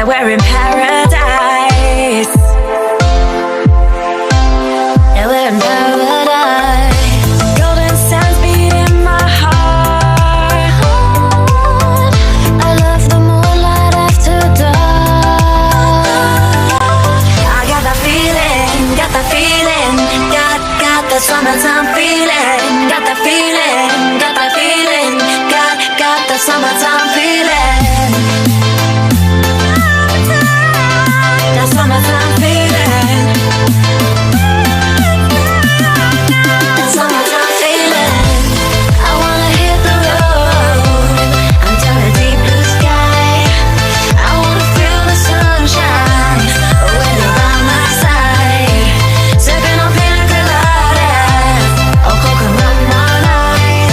we're in paradise. Yeah, we're in paradise. Golden sands beat in my heart. I love the moonlight after dark. I got that feeling, got that feeling. Got the summertime feeling. Got that feeling, got that feeling. Got the summertime feeling. That summertime feeling. That summertime feeling. I wanna hit the road under a deep blue sky. I wanna feel the sunshine when you're by my side. Sipping on pina coladas or coconut all night.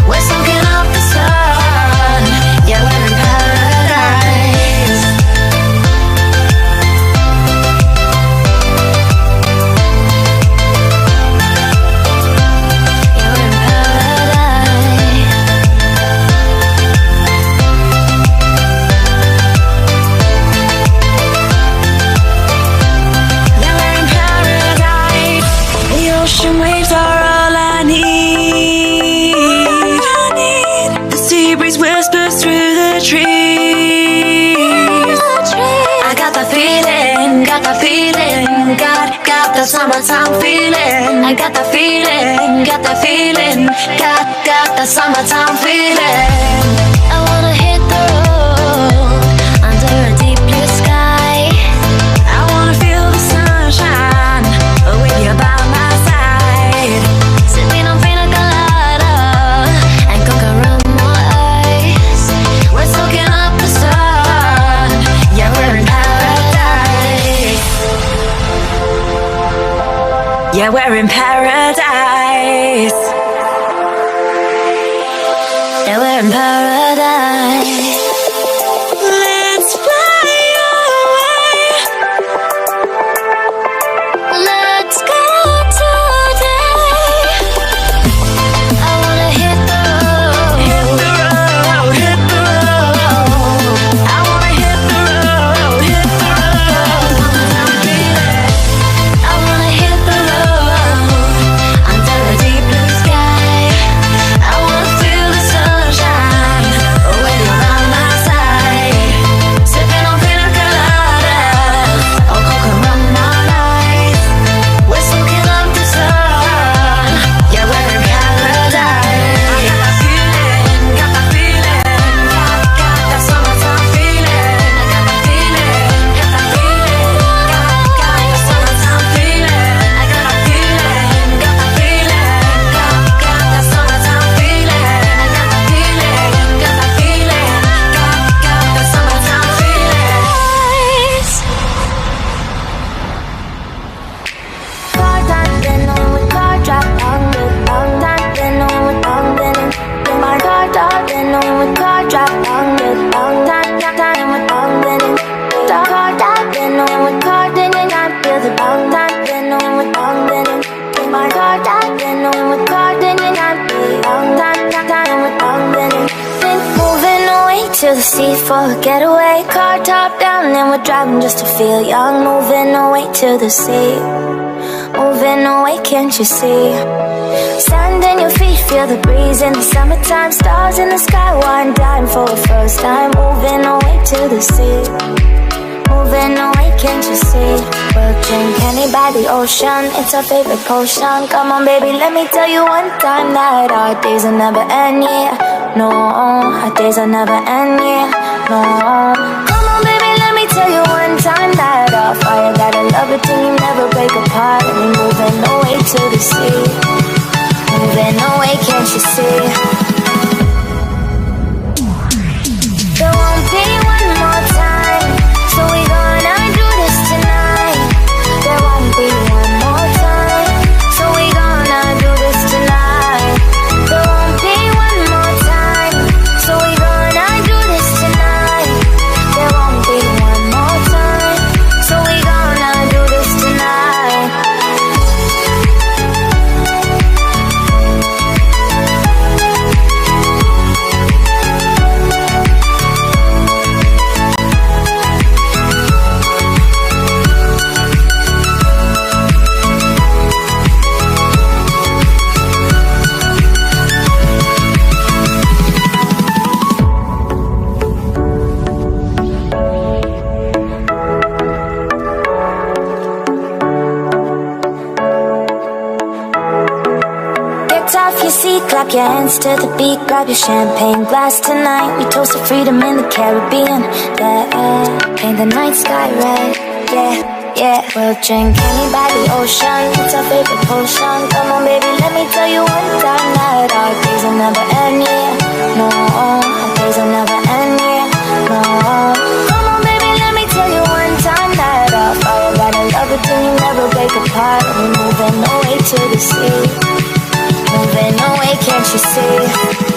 We're soaking up the sun. Yeah, we're in paradise. Yeah, we're in paradise. Yeah, we're in paradise. The ocean waves are all I need. The sea breeze whispers through the trees. I got the feeling, got the feeling. Got the summertime feeling. I got the feeling, got the feeling. Got the summertime feeling. I wanna hit the road under a deep blue sky. I wanna feel the sunshine with you by my side. Sipping on pina colada and coconut ice. We're soaking up the sun. Yeah, we're in paradise. Yeah, we're in paradise. Yeah, we're in paradise. Let's fly away. Let's go today. I wanna hit the road. Hit the road, hit the road. I wanna hit the road, hit the road. I wanna hit the road under a deep blue sky. I wanna feel the sunshine when you're by my side. Sipping on pina coladas or coconut ice. We're soaking up the sun. Yeah, we're in paradise. I got that feeling, got that feeling. Got that summertime feeling. I got that feeling, got that feeling. Got the summertime feeling. I got that feeling, got that feeling. Got that summertime feeling. I got that feeling, got that feeling. Got the summertime feeling. Car dancing on with car drop on the long dancing on with long bending. My car dancing on with car drop on the long time with long bending. Car dancing on with car dinging. I feel the long dancing on with long bending. My car dancing on with car dinging. I feel long time with long bending. Moving away to the sea for a getaway. Car top down and we're driving just to feel young. Moving away to the sea. Moving away, can't you see? Sand in your feet, feel the breeze in the summertime. Stars in the sky, one dime for the first time. Moving away to the sea. Moving away, can't you see? We'll drink honey by the ocean, it's our favorite potion. Come on baby, let me tell you one time that our days will never end, yeah. No, our days will never end, yeah. No. Come on baby, let me tell you one time that our fire got a love it till you never break apart. And we're moving away to the sea. Moving away, can't you see? There won't be one more time, so we gonna do this tonight. There won't be one more time, so we gonna do this tonight. There won't be one more time, so we gonna do this tonight. There won't be one more time, so we gonna do this tonight. weekends to the beat, grab your champagne glass tonight. We toast to freedom in the Caribbean. Yeah, paint the night sky red. Yeah, we'll drink honey by the ocean. It's our favorite potion. Come on, baby, let me tell you one time that our days will never end. Yeah, no, our days will never end. Yeah, no. Come on, baby, let me tell you one time that our fire gotta love it till you never break apart. We're moving away to the sea. Moving away, can't you see?